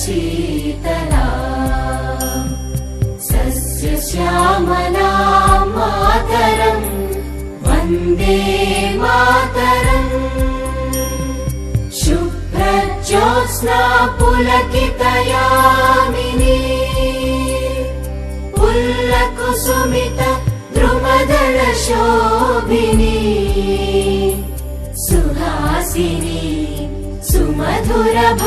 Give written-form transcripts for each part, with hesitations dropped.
Sheetla सस्यश्यामला Mataram Vande Mataram शुभ्रज्योत्स्ना पुलकितयामिनी पुल्लकुसुमित द्रुमदलशोभिनी Suhasini सुमधुरभाषिणी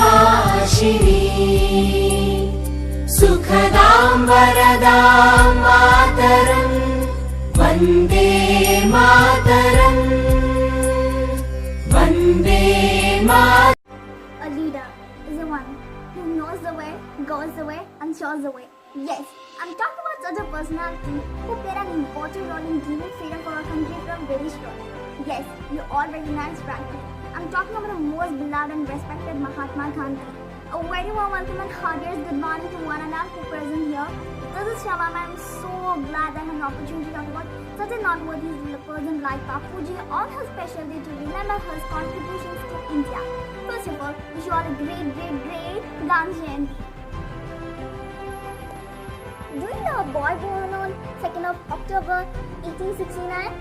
सुखदां वरदां Mataram Vande Mataram Vande Mataram. A leader is the one who knows the way, goes the way, and shows the way. Yes, I'm talking about such a personality who played an important role in giving freedom for our country from British rule. Yes, you all recognize Franklin. I'm talking about the most beloved and respected Mahatma Gandhi. A very warm welcome and heartiest good morning to one and all who present here. This is Shama. I'm so glad I have an opportunity to talk about such a noteworthy person like Bapuji on his special day to remember his contributions to India. First of all, wish you all a great Gandhi Jayanti. Do you know a boy born on 2nd of October 1869,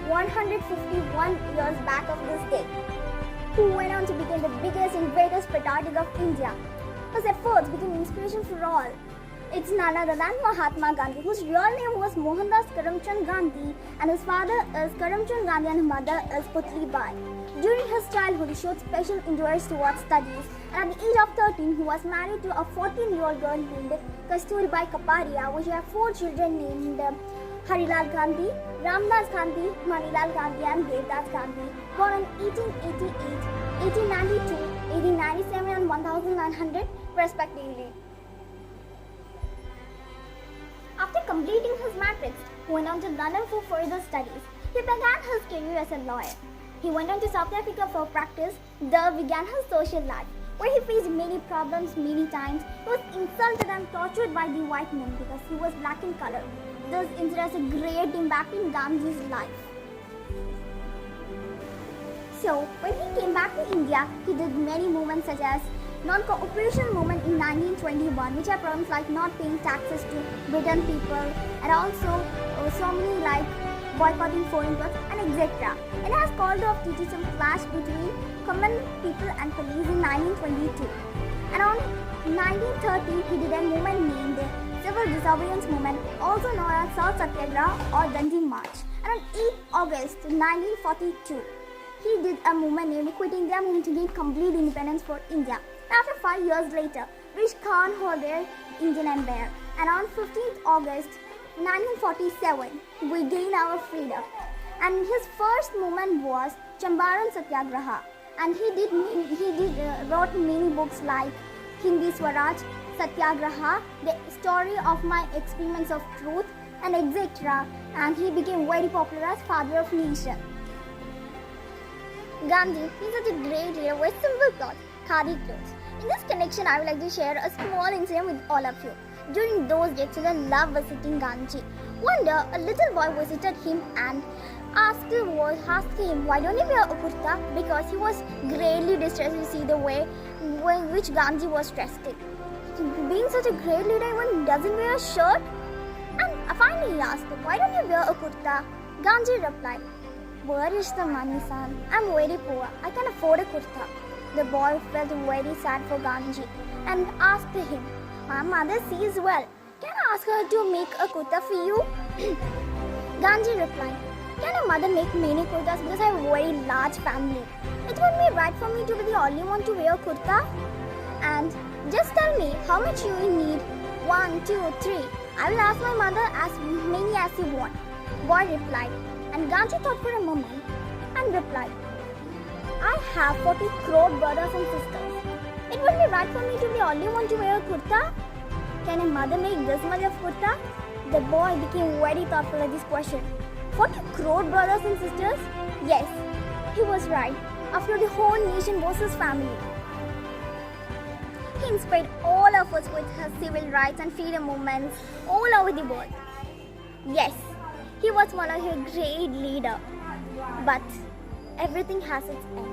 151 years back of this day, who went on to become the biggest and greatest patriotic of India. His efforts became inspiration for all. It's none other than Mahatma Gandhi, whose real name was Mohandas Karamchand Gandhi, and his father is Karamchand Gandhi and his mother is Putli Bai. During his childhood, he showed special interest towards studies, and at the age of 13, he was married to a 14-year-old girl named Kasturibai Kapadia, which had 4 children named Harilal Gandhi, Ramdas Gandhi, Manilal Gandhi and Devdas Gandhi, born in 1888, 1892, 1897 and 1900 respectively. After completing his matrics, he went on to London for further studies. He began his career as a lawyer. He went on to South Africa for practice. There began his social life, where he faced many problems many times. He was insulted and tortured by the white men because he was black in color. This incident has a great impact in Gandhi's life. So, when he came back to India, he did many movements such as non-cooperation movement in 1921, which are problems like not paying taxes to Britain people, and also so many like boycotting foreign goods and etc. And has called off due to some clash between common people and police in 1922. And on 1930, he did a movement named Civil Disobedience Movement, also known as Salt Satyagraha or Dandi March. And on 8th August 1942, he did a movement named Quit India Movement to gain complete independence for India. After 5 years later, British can't hold their Indian Empire. And on 15th August 1947, we gained our freedom. And his first movement was Champaran Satyagraha. And he wrote many books like Hindi Swaraj, Satyagraha, the story of my experiments of truth, and etc. And he became very popular as father of nation. Gandhi is such a great leader with simple clothes, khadi clothes. In this connection, I would like to share a small incident with all of you. During those days, children love visiting Gandhi. One day, a little boy visited him and asked him, why don't you wear a kurta? Because he was greatly distressed to see the way in which Gandhi was dressed in. Being such a great leader, even doesn't wear a shirt? And finally he asked, why don't you wear a kurta? Gandhi replied, where is the money, son? I'm very poor. I can't afford a kurta. The boy felt very sad for Gandhi and asked him, my mother sees well. Can I ask her to make a kurta for you? Gandhi replied, can a mother make many kurtas because I have a very large family? It wouldn't be right for me to be the only one to wear a kurta. And just tell me how much you will need. 1, 2, 3. I will ask my mother as many as you want. Boy replied. And Gandhi thought for a moment and replied, I have 40 crore brothers and sisters. It would be right for me to be the only one to wear a kurta. Can a mother make this much of kurta? The boy became very thoughtful at this question. 40 crore brothers and sisters? Yes, he was right. After the whole nation was his family. He inspired all of us with his civil rights and freedom movements all over the world. Yes, he was one of a great leader. But everything has its end.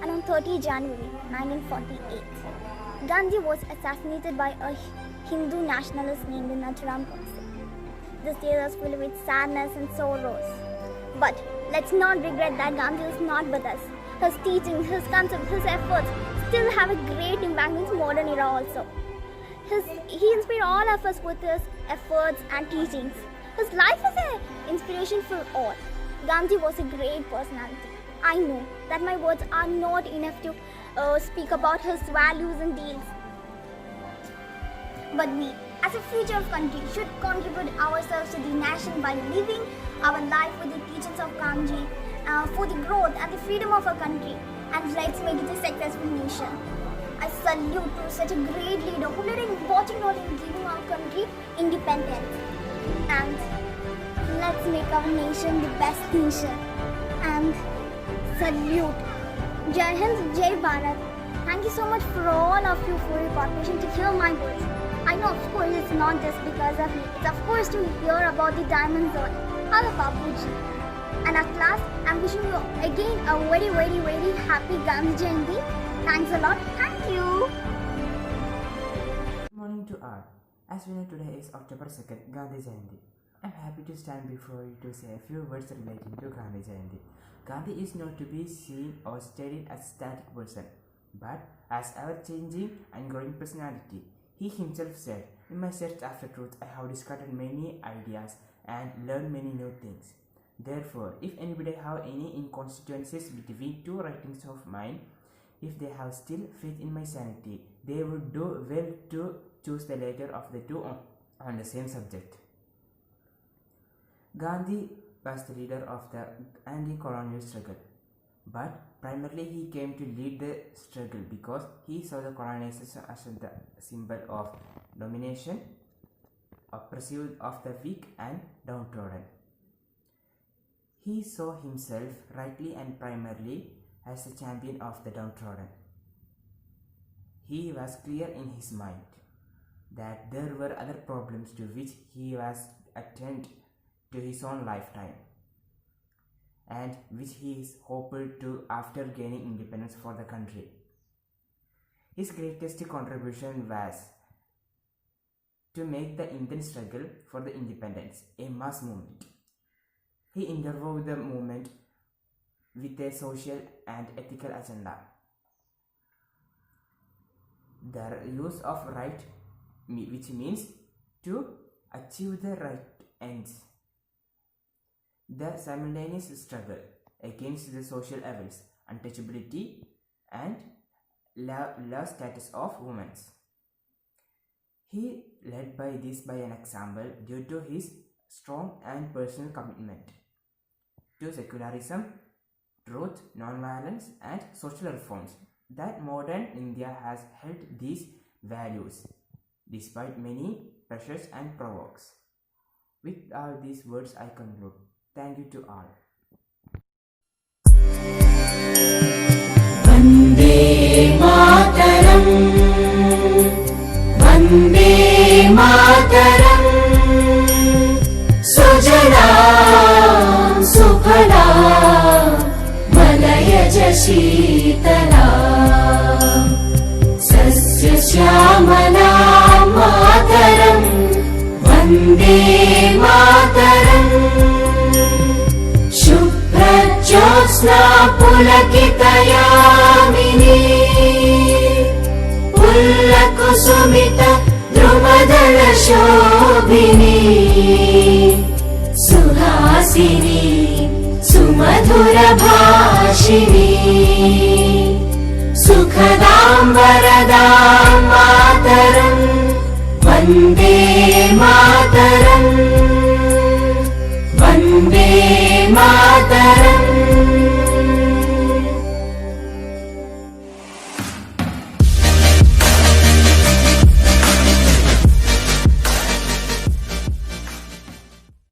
And on 30 January 1948, Gandhi was assassinated by a Hindu nationalist named Nathuram Godse. This day was filled with sadness and sorrows. But let's not regret that Gandhi is not with us. His teachings, his concepts, his efforts still have a great impact in this modern era also. He inspired all of us with his efforts and teachings. His life is an inspiration for all. Gandhi was a great personality. I know that my words are not enough to speak about his values and deeds. But we, as a future of country, should contribute ourselves to the nation by living our life with the teachings of Gandhi for the growth and the freedom of our country. And let's make it a successful nation. I salute to such a great leader who played an important role in giving our country independence. And let's make our nation the best nation. And salute. Jai Hind, Jai Bharat. Thank you so much for all of you for your cooperation to hear my voice. I know, of course, it's not just because of me. It's of course to hear about the Diamond Zone. Hello, Babuji. And at last, I'm wishing you again a very, very, very happy Gandhi Jayanti. Thanks a lot. Thank you. Good morning to all. As we know, today is October 2nd, Gandhi Jayanti. I'm happy to stand before you to say a few words relating to Gandhi Jayanti. Gandhi is not to be seen or studied as a static person, but as ever-changing and growing personality. He himself said, "In my search after truth, I have discovered many ideas and learned many new things. Therefore, if anybody have any inconsistencies between two writings of mine, if they have still faith in my sanity, they would do well to choose the later of the two on the same subject." Gandhi was the leader of the anti-colonial struggle, but primarily he came to lead the struggle because he saw the colonization as the symbol of domination, oppressive of the weak and downtrodden. He saw himself rightly and primarily as the champion of the downtrodden. He was clear in his mind that there were other problems to which he was attend to his own lifetime, and which he is hoped to after gaining independence for the country. His greatest contribution was to make the Indian struggle for the independence a mass movement. He interwove the movement with a social and ethical agenda. The use of right, which means to achieve the right ends. The simultaneous struggle against the social evils, untouchability and low status of women. He led by this by an example due to his strong and personal commitment to secularism, truth, non-violence and social reforms. That modern India has held these values despite many pressures and provokes. With all these words I conclude. Thank you to all. Vande Mataram Vande Mataram सुजलां सुफलां मलयज शीतलां सस्यश्यामलां मातरम् वन्दे मातरम् शुभ्रज्योत्स्ना पुलकितयामिनी पुल्लकुसुमित द्रुमदलशोभिनी सुहासिनी सुमधुरभाषिणी सुखदां वरदां मातरम् वन्दे मातरम् वन्दे मातरम्